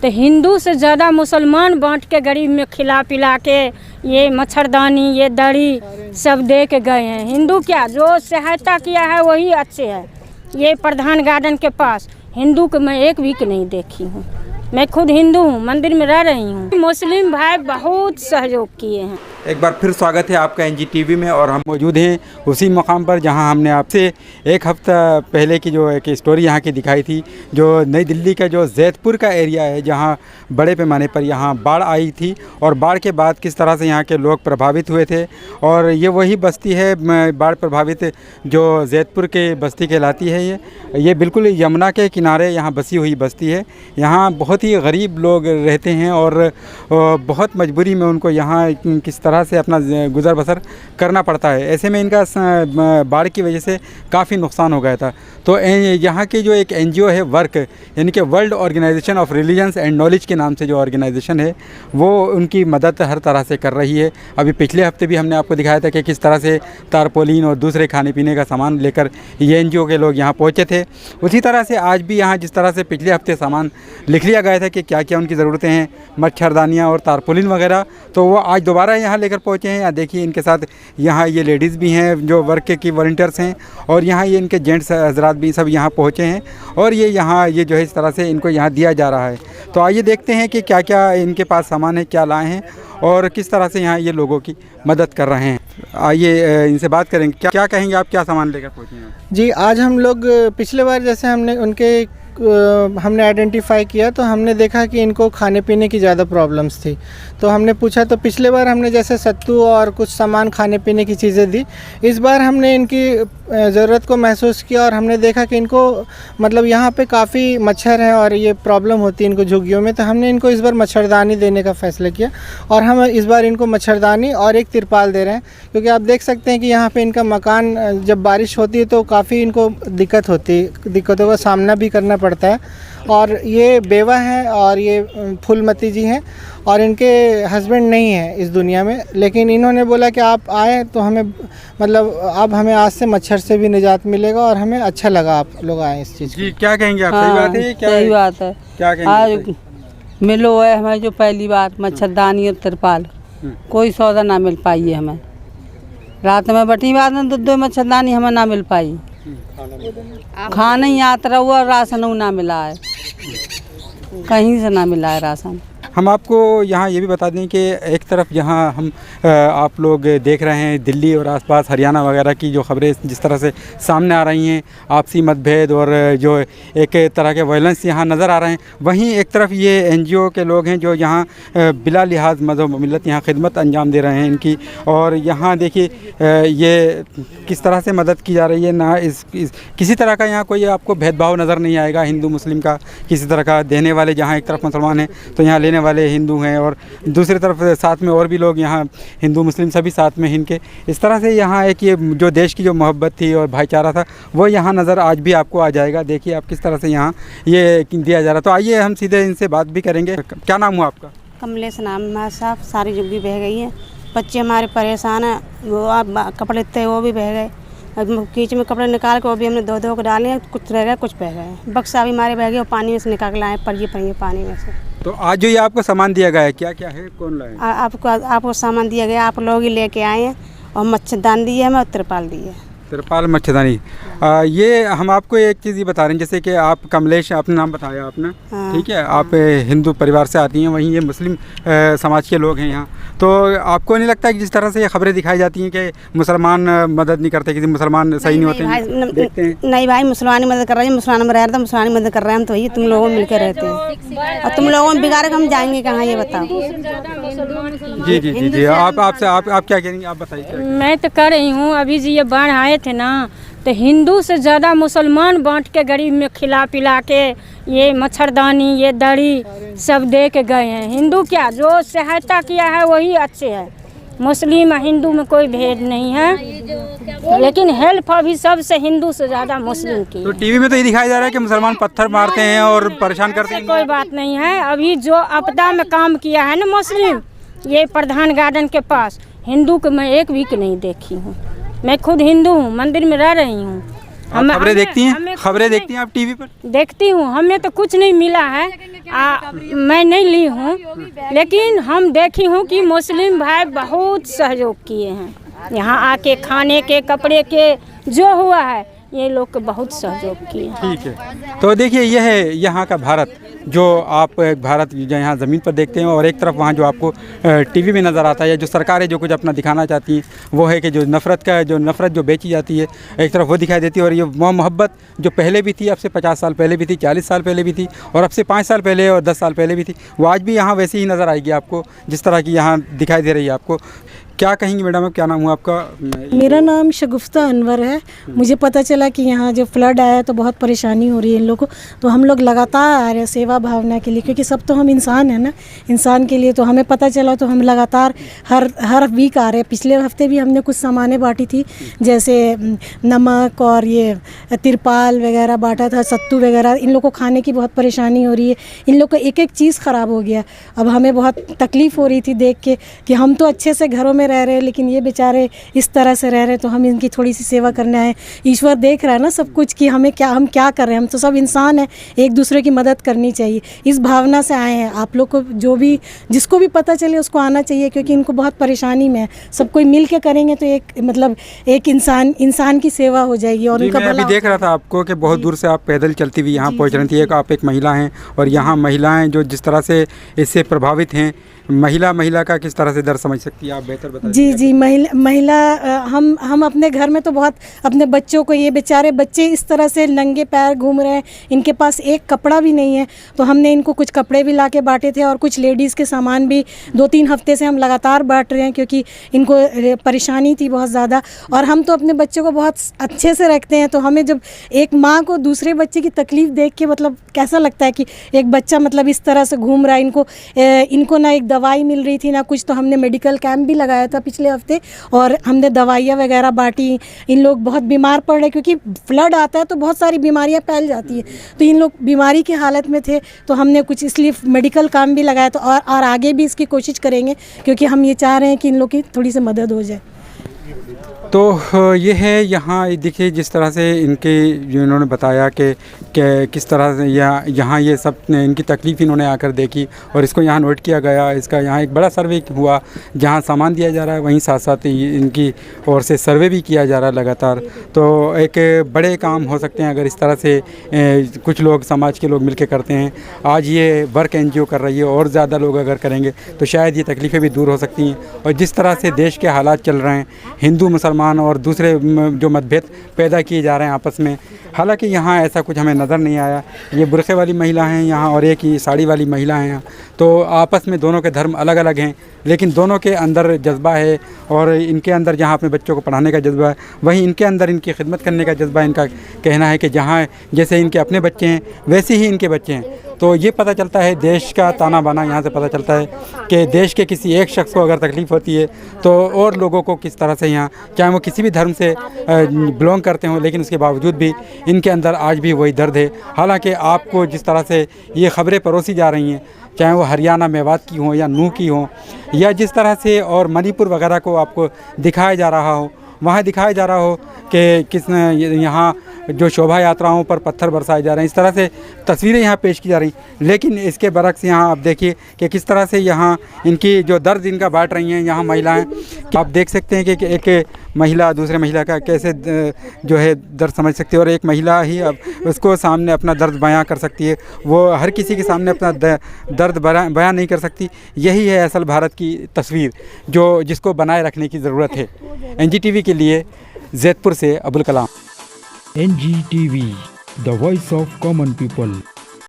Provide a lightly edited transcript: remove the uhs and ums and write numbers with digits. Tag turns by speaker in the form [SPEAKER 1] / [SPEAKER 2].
[SPEAKER 1] तो हिंदू से ज़्यादा मुसलमान बांट के गरीब में खिला पिला के ये मच्छरदानी ये दरी सब दे के गए हैं। हिंदू क्या, जो सहायता किया है वही अच्छे है। ये प्रधान गार्डन के पास हिंदू को मैं एक भी नहीं देखी हूँ। मैं खुद हिंदू हूँ, मंदिर में रह रही हूँ। मुस्लिम भाई बहुत सहयोग किए हैं।
[SPEAKER 2] एक बार फिर स्वागत है आपका NGTV में, और हम मौजूद हैं उसी मकाम पर जहां हमने आपसे एक हफ्ता पहले की जो एक स्टोरी यहां की दिखाई थी, जो नई दिल्ली का जो जैतपुर का एरिया है जहां बड़े पैमाने पर यहां बाढ़ आई थी, और बाढ़ के बाद किस तरह से यहां के लोग प्रभावित हुए थे। और ये वही बस्ती है बाढ़ प्रभावित जो जैतपुर के बस्ती कहलाती है। ये बिल्कुल यमुना के किनारे यहाँ बसी हुई बस्ती है। यहाँ बहुत ही गरीब लोग रहते हैं और बहुत मजबूरी में उनको यहाँ किस तरह से अपना गुज़र बसर करना पड़ता है। ऐसे में इनका बाढ़ की वजह से काफ़ी नुकसान हो गया था। तो यहाँ की जो एक NGO है वर्क, यानी कि world organization of religions and knowledge के नाम से जो ऑर्गेनाइजेशन है, वो उनकी मदद हर तरह से कर रही है। अभी पिछले हफ्ते भी हमने आपको दिखाया था कि किस तरह से तारपोलिन और दूसरे खाने पीने का सामान लेकर ये NGO के लोग यहाँ पहुँचे थे। उसी तरह से आज भी यहाँ जिस तरह से पिछले हफ्ते सामान लिख लिया गया था कि क्या क्या उनकी ज़रूरतें हैं, मच्छरदानियाँ और तारपोलिन वगैरह, तो वो आज दोबारा यहाँ लेकर पहुँचे हैं। यहाँ देखिए इनके साथ यहाँ ये लेडीज़ भी हैं जो वर्क की वॉलंटियर्स हैं, और यहाँ ये इनके जेंट्स हजरात भी सब यहाँ पहुँचे हैं, और ये यहाँ ये जो है इस तरह से इनको यहाँ दिया जा रहा है। तो आइए देखते हैं कि क्या क्या इनके पास सामान है, क्या लाए हैं और किस तरह से यहाँ ये लोगों की मदद कर रहे हैं। आइए इनसे बात करेंगे। क्या कहेंगे आप, क्या सामान लेकर पहुँचे हैं?
[SPEAKER 3] जी, आज हम लोग पिछले बार जैसे हमने आइडेंटिफाई किया तो हमने देखा कि इनको खाने पीने की ज़्यादा प्रॉब्लम्स थी। तो हमने पूछा, तो पिछले बार हमने जैसे सत्तू और कुछ सामान खाने पीने की चीज़ें दी। इस बार हमने इनकी ज़रूरत को महसूस किया और हमने देखा कि इनको मतलब यहाँ पे काफ़ी मच्छर हैं और ये प्रॉब्लम होती है इनको झुग्गियों में। तो हमने इनको इस बार मच्छरदानी देने का फ़ैसला किया, और हम इस बार इनको मच्छरदानी और एक तिरपाल दे रहे हैं, क्योंकि आप देख सकते हैं कि यहाँ पे इनका मकान जब बारिश होती है तो काफ़ी इनको दिक्कतों का सामना भी करना पड़ता है। और ये बेवा हैं और ये फूलमती जी हैं, और इनके हस्बैंड नहीं है इस दुनिया में, लेकिन इन्होंने बोला कि आप आए तो हमें मतलब अब हमें आज से मच्छर से भी निजात मिलेगा, और हमें अच्छा लगा आप लोग आए इस चीज़
[SPEAKER 2] जी। क्या कहेंगे आप? सही बात है, क्या
[SPEAKER 4] सही बात है।
[SPEAKER 2] क्या कहेंगे?
[SPEAKER 4] आज मिलो है हमें जो पहली बार मच्छरदानी और तिरपाल, कोई सौदा ना मिल पाई है हमें। रात में बटी बात में दो मच्छरदानी हमें ना मिल पाई, खाना ही आता हुआ, राशन ना मिला है, कहीं से ना मिला है राशन।
[SPEAKER 2] हम आपको यहाँ ये भी बता दें कि एक तरफ जहाँ हम आप लोग देख रहे हैं दिल्ली और आसपास हरियाणा वगैरह की जो खबरें जिस तरह से सामने आ रही हैं, आपसी मतभेद और जो एक तरह के वायलेंस यहाँ नज़र आ रहे हैं, वहीं एक तरफ ये NGO के लोग हैं जो यहाँ बिला लिहाज मज़हब मिलत यहाँ खिदमत अंजाम दे रहे हैं इनकी। और यहाँ देखिए ये किस तरह से मदद की जा रही है ना। किसी तरह का यहाँ कोई आपको भेदभाव नज़र नहीं आएगा हिंदू मुस्लिम का किसी तरह का। देने वाले जहाँ एक तरफ मुसलमान हैं तो यहाँ लेने वाले हिंदू हैं, और दूसरी तरफ साथ में और भी लोग यहाँ हिंदू मुस्लिम सभी साथ में इनके। इस तरह से यहाँ एक ये जो देश की जो मोहब्बत थी और भाईचारा था वो यहाँ नज़र आज भी आपको आ जाएगा। देखिए आप किस तरह से यहाँ ये दिया जा रहा। तो आइए हम सीधे इनसे बात भी करेंगे। क्या नाम हुआ आपका?
[SPEAKER 5] कमलेश नाम है साहब। सारी जुग्गी बह गई है, बच्चे हमारे परेशान हैं, वो आप कपड़े थे वो भी बह गए, कीच में कपड़े निकाल के वो भी हमने दो को डाले हैं, कुछ रह गए कुछ बह गए। बक्सा भी हमारे बह गए, पानी में से निकाल के लाए, पड़िए पानी में से।
[SPEAKER 2] तो आज जो ये आपको सामान दिया गया है क्या क्या है, कौन लाए?
[SPEAKER 5] आपको सामान दिया गया, आप लोग ही लेके आए हैं, और मच्छरदानी दी है हमें और तिरपाल दी है।
[SPEAKER 2] तिरपाल मच्छरदानी। ये हम आपको एक चीज़ ये बता रहे हैं, जैसे कि आप कमलेश अपना नाम बताया आपने, ठीक है, आप हिंदू परिवार से आती हैं, वहीं ये मुस्लिम समाज के लोग हैं यहाँ। तो आपको नहीं लगता कि जिस तरह से ये खबरें दिखाई जाती हैं कि मुसलमान मदद नहीं करते, किसी मुसलमान सही नहीं होते हैं?
[SPEAKER 5] नहीं भाई, मुसलमान मदद कर रहे हैं, मुसलमान में रह रहे तो मुसलमान मदद कर रहे हैं, हम तो वही तुम लोगों में मिलकर रहते हैं, और तुम लोगों में बिगाड़ के हम जाएंगे कहाँ, ये बताओ।
[SPEAKER 2] जी जी जी जी, आप क्या कहेंगे, आप बताइए।
[SPEAKER 1] मैं तो कर रही हूँ, अभी जी ये बाढ़ आए थे ना, तो हिंदू से ज़्यादा मुसलमान बांट के गरीब में खिला पिला के ये मच्छरदानी ये दरी सब दे के गए हैं। हिंदू क्या, जो सहायता किया है वही अच्छे है। मुस्लिम हिंदू में कोई भेद नहीं है, लेकिन हेल्प अभी सबसे हिंदू से ज़्यादा मुस्लिम की।
[SPEAKER 2] तो टीवी में तो ये दिखाया जा रहा है कि मुसलमान पत्थर मारते हैं और परेशान करते हैं।
[SPEAKER 1] कोई बात नहीं है, अभी जो आपदा में काम किया है ना मुस्लिम, ये प्रधान गार्डन के पास हिंदू को मैं एक भी नहीं देखी हूँ। मैं खुद हिंदू हूँ, मंदिर में रह रही हूँ।
[SPEAKER 2] खबरें देखती हैं? खबरें देखती हैं आप टीवी पर?
[SPEAKER 1] देखती हूँ, हमें तो कुछ नहीं मिला है। मैं नहीं ली हूँ, लेकिन हम देखी हूँ कि मुस्लिम भाई बहुत सहयोग किए हैं। यहाँ आके खाने के, कपड़े के, जो हुआ है ये लोग को बहुत सहयोग किए।
[SPEAKER 2] ठीक है, तो देखिए यह है यहाँ का भारत, जो आप एक भारत जो यहाँ ज़मीन पर देखते हैं, और एक तरफ वहाँ जो आपको टीवी में नज़र आता है, जो सरकारें जो कुछ अपना दिखाना चाहती हैं वो है कि जो नफ़रत जो बेची जाती है एक तरफ वो दिखाई देती है। और ये मोहब्बत जो पहले भी थी, अब से 50 साल पहले भी थी, 40 साल पहले भी थी, और अब से 5 साल पहले और 10 साल पहले भी थी, वो आज भी यहाँ वैसे ही नज़र आएगी आपको, जिस तरह की यहाँ दिखाई दे रही है आपको। क्या कहेंगी मैडम, क्या नाम हुआ आपका?
[SPEAKER 6] मेरा नाम शगुफ्ता अनवर है। मुझे पता चला कि यहाँ जो फ्लड आया तो बहुत परेशानी हो रही है इन लोगों को, तो हम लोग लगातार आ रहे हैं सेवा भावना के लिए, क्योंकि सब तो हम इंसान हैं ना, इंसान के लिए तो हमें पता चला, तो हम लगातार हर वीक आ रहे हैं। पिछले हफ्ते भी हमने कुछ सामानें बांटी थी, जैसे नमक और ये तिरपाल वगैरह बांटा था, सत्तू वगैरह। इन लोग को खाने की बहुत परेशानी हो रही है, इन लोग का एक एक चीज़ ख़राब हो गया। अब हमें बहुत तकलीफ़ हो रही थी देख के कि हम तो अच्छे से घरों में रह रहे हैं, लेकिन ये बेचारे इस तरह से रह रहे हैं, तो हम इनकी थोड़ी सी सेवा करने आए। ईश्वर देख रहा है ना सब कुछ कि हम क्या कर रहे हैं। हम तो सब इंसान हैं, एक दूसरे की मदद करनी चाहिए, इस भावना से आए हैं। आप लोग को जिसको भी पता चले उसको आना चाहिए, क्योंकि इनको बहुत परेशानी में है। सब कोई मिल के करेंगे तो एक इंसान की सेवा हो जाएगी और उनका
[SPEAKER 2] भला। मैं अभी देख रहा था आपको कि बहुत दूर से आप पैदल चलती हुई यहाँ पहुँच रही थी। आप एक महिला हैं, और यहाँ महिलाएं जो जिस तरह से इससे प्रभावित हैं, महिला का किस तरह से दर्द समझ सकती है, आप बेहतर बताइए।
[SPEAKER 6] जी, महिला हम अपने घर में तो बहुत अपने बच्चों को, ये बेचारे बच्चे इस तरह से नंगे पैर घूम रहे हैं, इनके पास एक कपड़ा भी नहीं है, तो हमने इनको कुछ कपड़े भी ला के बांटे थे, और कुछ लेडीज़ के सामान भी 2-3 हफ्ते से हम लगातार बांट रहे हैं, क्योंकि इनको परेशानी थी बहुत ज़्यादा। और हम तो अपने बच्चों को बहुत अच्छे से रखते हैं, तो हमें जब एक माँ को दूसरे बच्चे की तकलीफ़ देख के कैसा लगता है कि एक बच्चा इस तरह से घूम रहा है। इनको ना एक दवाई मिल रही थी ना कुछ, तो हमने मेडिकल कैंप भी लगाया था पिछले हफ्ते, और हमने दवाइयाँ वगैरह बांटी। इन लोग बहुत बीमार पड़ रहे, क्योंकि फ्लड आता है तो बहुत सारी बीमारियाँ फैल जाती है, तो इन लोग बीमारी की हालत में थे, तो हमने कुछ इसलिए मेडिकल काम भी लगाया। तो और आगे भी इसकी कोशिश करेंगे, क्योंकि हम ये चाह रहे हैं कि इन लोग की थोड़ी सी मदद हो जाए।
[SPEAKER 2] तो ये है यहाँ देखिए जिस तरह से इन्होंने बताया कि किस तरह से यहाँ ये सब इनकी तकलीफ़ इन्होंने आकर देखी, और इसको यहाँ नोट किया गया। इसका यहाँ एक बड़ा सर्वे हुआ जहाँ सामान दिया जा रहा है, वहीं साथ साथ इनकी ओर से सर्वे भी किया जा रहा है लगातार। तो एक बड़े काम हो सकते हैं अगर इस तरह से कुछ लोग, समाज के लोग मिलकर करते हैं। आज ये वर्क NGO कर रही है, और ज़्यादा लोग अगर करेंगे तो शायद ये तकलीफ़ें भी दूर हो सकती हैं। और जिस तरह से देश के हालात चल रहे हैं, हिंदू मुसलमान और दूसरे जो मतभेद पैदा किए जा रहे हैं आपस में, हालांकि यहाँ ऐसा कुछ हमें नज़र नहीं आया। ये बुरखे वाली महिला हैं यहाँ, और एक ही साड़ी वाली महिला हैं यहाँ, तो आपस में दोनों के धर्म अलग अलग हैं, लेकिन दोनों के अंदर जज्बा है। और इनके अंदर जहाँ अपने बच्चों को पढ़ाने का जज्बा है, वहीं इनके अंदर इनकी खिदमत करने का जज्बा। इनका कहना है कि जहाँ जैसे इनके अपने बच्चे हैं वैसे ही इनके बच्चे हैं। तो ये पता चलता है देश का ताना बाना, यहाँ से पता चलता है कि देश के किसी एक शख्स को अगर तकलीफ़ होती है तो और लोगों को किस तरह से यहाँ, चाहे वो किसी भी धर्म से बिलोंग करते हों, लेकिन उसके बावजूद भी इनके अंदर आज भी वही दर्द है। हालांकि आपको जिस तरह से ये खबरें परोसी जा रही हैं, चाहे वो हरियाणा मेवात की हों या नूह की हों, या जिस तरह से और मणिपुर वगैरह को आपको दिखाया जा रहा हो, वहाँ दिखाया जा रहा हो कि यहाँ जो शोभा यात्राओं पर पत्थर बरसाए जा रहे हैं, इस तरह से तस्वीरें यहाँ पेश की जा रही। लेकिन इसके बरक्स यहाँ आप देखिए कि किस तरह से यहाँ इनकी जो दर्द इनका बांट रही हैं यहाँ महिलाएं। आप देख सकते हैं कि एक महिला दूसरे महिला का कैसे जो है दर्द समझ सकती है, और एक महिला ही अब उसको सामने अपना दर्द बयां कर सकती है। वो हर किसी के सामने अपना दर्द बयां नहीं कर सकती। यही है असल भारत की तस्वीर जिसको बनाए रखने की ज़रूरत है। NGTV के लिए जैतपुर से Abul Kalam.
[SPEAKER 7] NGTV, the voice of common people।